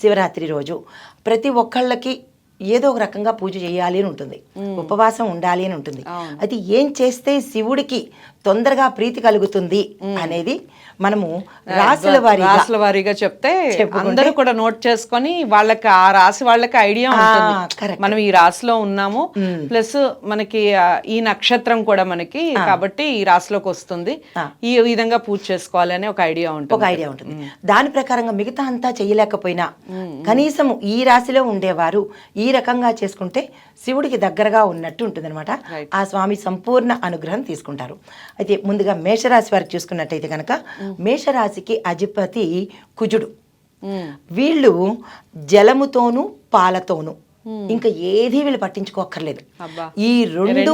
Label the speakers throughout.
Speaker 1: శివరాత్రి రోజు ప్రతి ఒక్కళ్ళకి ఏదో ఒక రకంగా పూజ చేయాలి అని ఉంటుంది, ఉపవాసం ఉండాలి అని ఉంటుంది. అయితే ఏం చేస్తే శివుడికి తొందరగా ప్రీతి కలుగుతుంది అనేది మనము రాశుల
Speaker 2: వారీగా చెప్తే అందరూ కూడా నోట్ చేసుకొని వాళ్ళకి ఆ రాశి వాళ్ళకి ఐడియా ఉంటుంది మనం ఈ రాశిలో ఉన్నాము, ప్లస్ మనకి ఈ నక్షత్రం కూడా మనకి కాబట్టి ఈ రాశిలోకి వస్తుంది, ఈ విధంగా పూజ చేసుకోవాలి అనే ఒక ఐడియా ఉంటుంది.
Speaker 1: దాని ప్రకారంగా మిగతా అంతా చేయలేకపోయినా కనీసం ఈ రాశిలో ఉండేవారు ఈ రకంగా చేసుకుంటే శివుడికి దగ్గరగా ఉన్నట్టు ఉంటుంది అనమాట. ఆ స్వామి సంపూర్ణ అనుగ్రహం తీసుకుంటారు. అయితే ముందుగా మేషరాశి వారికి చూసుకున్నట్టయితే కనుక మేషరాశికి అధిపతి కుజుడు. వీళ్ళు జలముతోనూ పాలతోనూ ఇంకా ఏది వీళ్ళు పట్టించుకోక్కర్లేదు. ఈ రెండు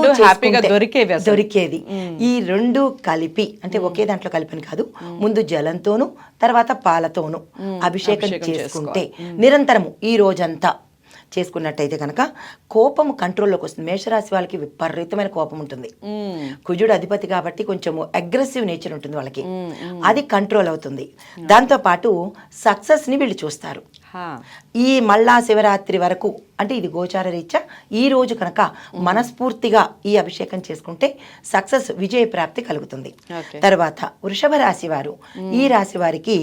Speaker 1: దొరికేది ఈ రెండు కలిపి అంటే ఒకే దాంట్లో కలిపని కాదు, ముందు జలంతోనూ తర్వాత పాలతోనూ అభిషేకం చేసుకుంటే నిరంతరము ఈ రోజంతా చేసుకున్నట్టయితే కనుక కోపం కంట్రోల్లోకి వస్తుంది. మేషరాశి వాళ్ళకి విపరీతమైన కోపం ఉంటుంది. కుజుడు అధిపతి కాబట్టి కొంచెము అగ్రెసివ్ నేచర్ ఉంటుంది వాళ్ళకి, అది కంట్రోల్ అవుతుంది. దాంతోపాటు సక్సెస్ని వీళ్ళు చూస్తారు. ఈ మళ్ళా శివరాత్రి వరకు అంటే ఇది గోచార రీత్యా ఈ రోజు కనుక మనస్ఫూర్తిగా ఈ అభిషేకం చేసుకుంటే సక్సెస్ విజయ ప్రాప్తి కలుగుతుంది. తర్వాత వృషభ రాశి వారు, ఈ రాశి వారికి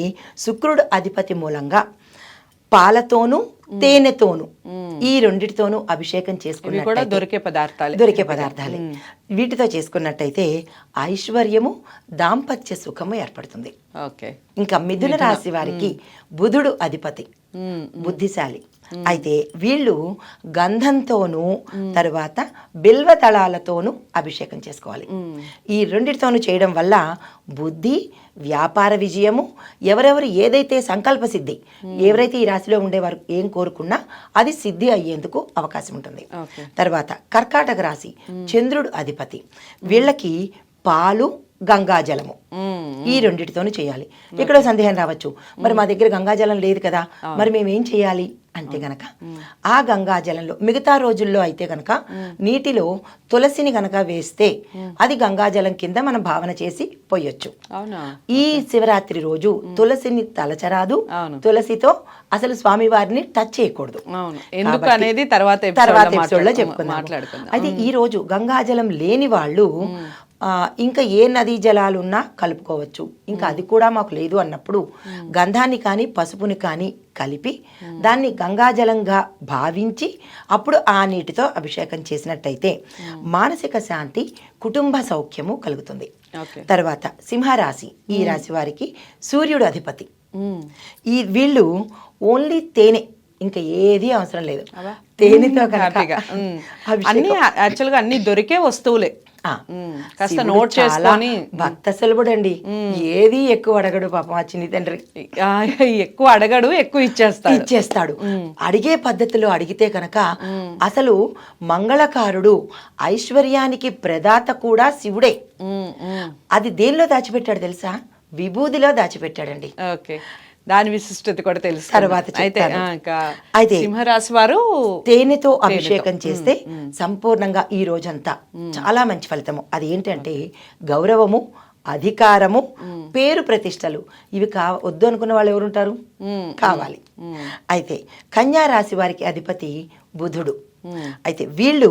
Speaker 1: శుక్రుడు అధిపతి మూలంగా పాలతోనూ తేనెతోనూ ఈ రెండిటితోనూ అభిషేకం చేసుకున్న
Speaker 2: దొరికే
Speaker 1: పదార్థాలే వీటితో చేసుకున్నట్టయితే ఐశ్వర్యము దాంపత్య సుఖము ఏర్పడుతుంది. ఇంకా మిథున రాశి వారికి బుధుడు అధిపతి, బుద్ధిశాలి. అయితే వీళ్ళు గంధంతోనూ తర్వాత బిల్వ దళాలతోనూ అభిషేకం చేసుకోవాలి. ఈ రెండిటితోనూ చేయడం వల్ల బుద్ధి, వ్యాపార విజయము, ఎవరెవరు ఏదైతే సంకల్ప సిద్ధి, ఎవరైతే ఈ రాశిలో ఉండేవారు ఏం కోరుకున్నా అది సిద్ధి అయ్యేందుకు అవకాశం ఉంటుంది. తర్వాత కర్కాటక రాశి, చంద్రుడు అధిపతి. వీళ్ళకి పాలు, గంగాజలము ఈ రెండిటితోనూ చేయాలి. ఇక్కడ సందేహం రావచ్చు, మరి మా దగ్గర గంగాజలం లేదు కదా, మరి మేమేం చేయాలి అంటే గనక ఆ గంగాజలంలో మిగతా రోజుల్లో అయితే గనక నీటిలో తులసిని గనక వేస్తే అది గంగాజలం కింద మనం భావన చేసి పోయొచ్చు. ఈ శివరాత్రి రోజు తులసిని తలచరాదు, తులసితో అసలు స్వామివారిని టచ్ చేయకూడదు
Speaker 2: అనేది తర్వాత
Speaker 1: ఎపిసోడ్లో చెప్పుకుందాం. అయితే ఈ రోజు గంగాజలం లేని వాళ్ళు ఇంకా ఏ నదీ జలాలున్నా కలుపుకోవచ్చు. ఇంకా అది కూడా మాకు లేదు అన్నప్పుడు గంధాన్ని కానీ పసుపుని కానీ కలిపి దాన్ని గంగాజలంగా భావించి అప్పుడు ఆ నీటితో అభిషేకం చేసినట్టయితే మానసిక శాంతి, కుటుంబ సౌఖ్యము కలుగుతుంది. తర్వాత సింహరాశి, ఈ రాశి వారికి సూర్యుడు అధిపతి. వీళ్ళు ఓన్లీ తేనె, ఇంకా ఏది అవసరం లేదు, తేనెతో
Speaker 2: యాక్చువల్గా అన్ని దొరికే వస్తువులే. కాస్త నోట్ చేసుకొని
Speaker 1: భక్త సులభుడు అండి, ఏది ఎక్కువ అడగడు పాపం ఆ చిన్ని తండ్రి.
Speaker 2: ఎక్కువ అడగడు, ఎక్కువ
Speaker 1: ఇచ్చేస్తాడు. అడిగే పద్ధతిలో అడిగితే కనుక అసలు మంగళకారుడు, ఐశ్వర్యానికి ప్రదాత కూడా శివుడే. అది దేనిలో దాచిపెట్టాడు తెలుసా? విభూదిలో దాచిపెట్టాడండి.
Speaker 2: దాని విశిష్టత కూడా తెలుసు
Speaker 1: తర్వాత.
Speaker 2: అయితే సింహరాశి వారు
Speaker 1: తేనెతో అభిషేకం చేస్తే సంపూర్ణంగా ఈ రోజంతా చాలా మంచి ఫలితము. అది ఏంటంటే గౌరవము, అధికారము, పేరు ప్రతిష్టలు ఇవి వద్దు అనుకున్న వాళ్ళు ఎవరుంటారు? కావాలి. అయితే కన్యా రాశి వారికి అధిపతి బుధుడు. అయితే వీళ్ళు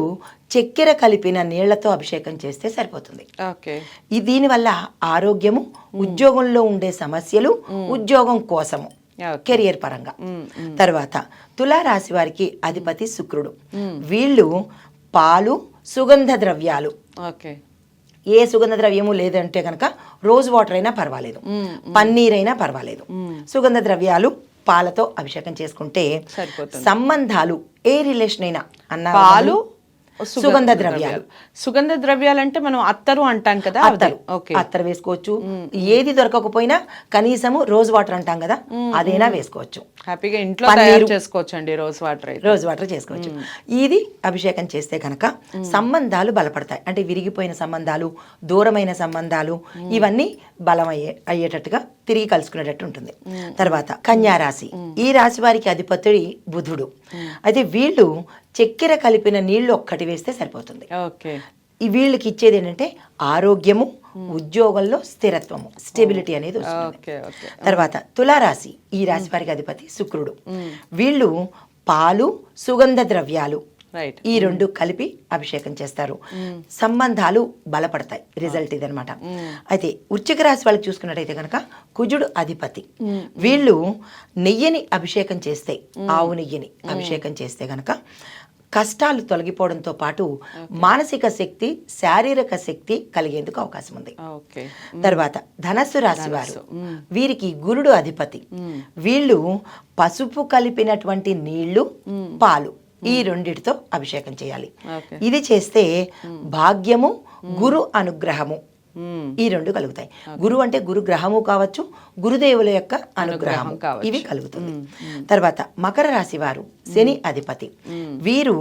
Speaker 1: చక్కెర కలిపిన నీళ్లతో అభిషేకం చేస్తే సరిపోతుంది. దీనివల్ల ఆరోగ్యము, ఉద్యోగంలో ఉండే సమస్యలు, ఉద్యోగం కోసము, కెరియర్ పరంగా. తర్వాత తులారాశి వారికి అధిపతి శుక్రుడు. వీళ్ళు పాలు, సుగంధ ద్రవ్యాలు, ఏ సుగంధ ద్రవ్యము లేదంటే కనుక రోజ్ వాటర్ అయినా పర్వాలేదు, పన్నీర్ అయినా పర్వాలేదు, సుగంధ ద్రవ్యాలు పాలతో అభిషేకం చేసుకుంటే సంబంధాలు ఏ రిలేషన్ అయినా అన్న పాలు, సుగంధ
Speaker 2: ద్రవ్యాలు అంటే మనం అత్తరు అంటాం కదా,
Speaker 1: అత్తరు వేసుకోవచ్చు. ఏది దొరకకపోయినా కనీసము రోజ్ వాటర్ అంటాం కదా, అదైనా వేసుకోవచ్చు.
Speaker 2: హ్యాపీగా ఇంట్లో చేసుకోవచ్చు అండి రోజ్
Speaker 1: వాటర్ చేసుకోవచ్చు. ఇది అభిషేకం చేస్తే కనుక సంబంధాలు బలపడతాయి. అంటే విరిగిపోయిన సంబంధాలు, దూరమైన సంబంధాలు ఇవన్నీ బలం అయ్యేటట్టుగా తిరిగి కలుసుకునేటట్టు ఉంటుంది. తర్వాత కన్యా రాశి, ఈ రాశి వారికి అధిపతి బుధుడు. అయితే వీళ్ళు చక్కెర కలిపిన నీళ్లు ఒక్కటి వేస్తే సరిపోతుంది. వీళ్ళకి ఇచ్చేది ఏంటంటే ఆరోగ్యము, ఉద్యోగంలో స్థిరత్వము, స్టెబిలిటీ అనేది వస్తుంది.
Speaker 2: Okay okay.
Speaker 1: తర్వాత తులారాశి, ఈ రాశి వారికి అధిపతి శుక్రుడు. వీళ్ళు పాలు, సుగంధ ద్రవ్యాలు
Speaker 2: రైట్.
Speaker 1: ఈ రెండు కలిపి అభిషేకం చేస్తారు. సంబంధాలు బలపడతాయి, రిజల్ట్ ఇదనమాట. అయితే వృశ్చిక రాశి వాళ్ళకి చూసుకున్నట్టయితే కనుక కుజుడు అధిపతి. వీళ్ళు నెయ్యిని అభిషేకం చేస్తే, ఆవు నెయ్యిని అభిషేకం చేస్తే గనక కష్టాలు తొలగిపోవడంతో పాటు మానసిక శక్తి, శారీరక శక్తి కలిగేందుకు అవకాశం ఉంది.
Speaker 2: ఓకే.
Speaker 1: తర్వాత ధనస్సు రాశి వారు, వీరికి గురుడు అధిపతి. వీళ్ళు పసుపు కలిపినటువంటి నీళ్లు, పాలు ఈ రెండిటితో అభిషేకం చేయాలి.
Speaker 2: ఓకే.
Speaker 1: ఇది చేస్తే భాగ్యము, గురు అనుగ్రహము ఈ రెండు కలుగుతాయి. గురువు అంటే గురు గ్రహము కావచ్చు, గురుదేవుల యొక్క అనుగ్రహం ఇవి కలుగుతుంది. తర్వాత మకర రాశి వారు, శని అధిపతి. వీరు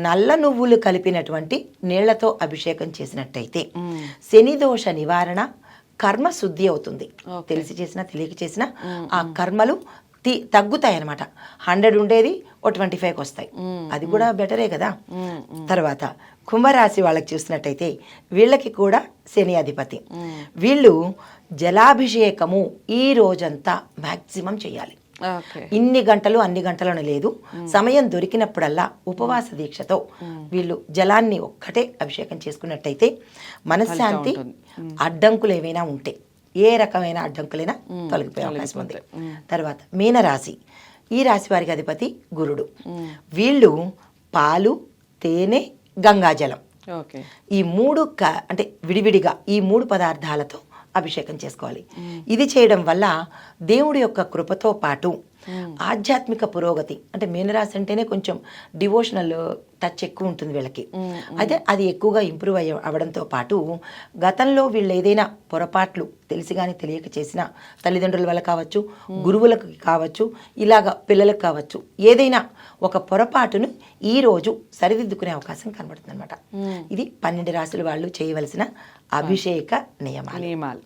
Speaker 1: నల్ల నువ్వులు కలిపినటువంటి నీళ్లతో అభిషేకం చేసినట్టయితే శని దోష నివారణ, కర్మ శుద్ధి అవుతుంది. తెలిసి చేసినా తెలియక చేసినా ఆ కర్మలు తగ్గుతాయి అనమాట. 100 ఉండేది 25కి వస్తాయి. అది కూడా బెటరే కదా. తర్వాత కుంభరాశి వాళ్ళకి చూసినట్టయితే వీళ్ళకి కూడా శని అధిపతి. వీళ్ళు జలాభిషేకము ఈ రోజంతా మ్యాక్సిమం చేయాలి. ఇన్ని గంటలు అన్ని గంటలను లేదు, సమయం దొరికినప్పుడల్లా ఉపవాస దీక్షతో వీళ్ళు జలాన్ని ఒక్కటే అభిషేకం చేసుకున్నట్టయితే మనశ్శాంతి, అడ్డంకులు ఏవైనా ఉంటే ఏ రకమైన అడ్డంకులైనా తొలగిపోయే అవకాశం ఉంది. తర్వాత మీనరాశి, ఈ రాశి వారికి అధిపతి గురుడు. వీళ్ళు పాలు, తేనె, గంగాజలం ఈ మూడు అంటే విడివిడిగా ఈ 3 పదార్థాలతో అభిషేకం చేసుకోవాలి. ఇది చేయడం వల్ల దేవుడి యొక్క కృపతో పాటు ఆధ్యాత్మిక పురోగతి, అంటే మీనరాశి అంటేనే కొంచెం డివోషనల్ టచ్ ఎక్కువ ఉంటుంది వీళ్ళకి. అయితే అది ఎక్కువగా ఇంప్రూవ్ అవ్వడంతో పాటు గతంలో వీళ్ళు ఏదైనా పొరపాట్లు తెలిసి కానీ తెలియక చేసిన, తల్లిదండ్రుల వల్ల కావచ్చు, గురువులకు కావచ్చు, ఇలాగ పిల్లలకు కావచ్చు, ఏదైనా ఒక పొరపాటును ఈ రోజు సరిదిద్దుకునే అవకాశం కనబడుతుంది అనమాట. ఇది 12 రాశుల వాళ్ళు చేయవలసిన అభిషేక నియమాలు.